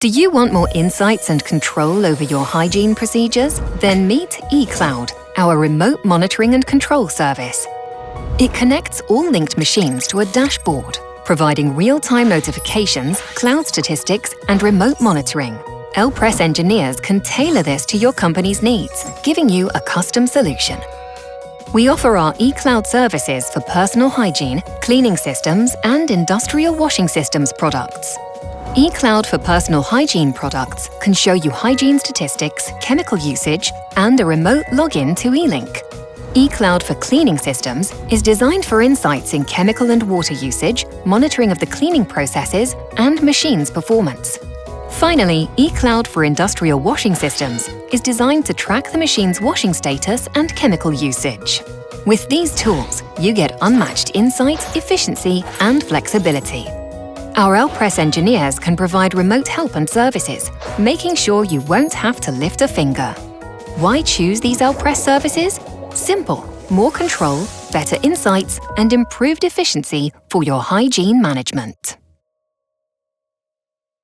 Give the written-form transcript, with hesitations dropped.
Do you want more insights and control over your hygiene procedures? Then meet eCloud, our remote monitoring and control service. It connects all linked machines to a dashboard, providing real-time notifications, cloud statistics, and remote monitoring. Elpress engineers can tailor this to your company's needs, giving you a custom solution. We offer our eCloud services for personal hygiene, cleaning systems, and industrial washing systems products. eCloud for personal hygiene products can show you hygiene statistics, chemical usage, and a remote login to eLink. eCloud for cleaning systems is designed for insights in chemical and water usage, monitoring of the cleaning processes, and machines' performance. Finally, eCloud for industrial washing systems is designed to track the machine's washing status and chemical usage. With these tools, you get unmatched insight, efficiency, and flexibility. Our Elpress engineers can provide remote help and services, making sure you won't have to lift a finger. Why choose these Elpress services? Simple: more control, better insights, and improved efficiency for your hygiene management.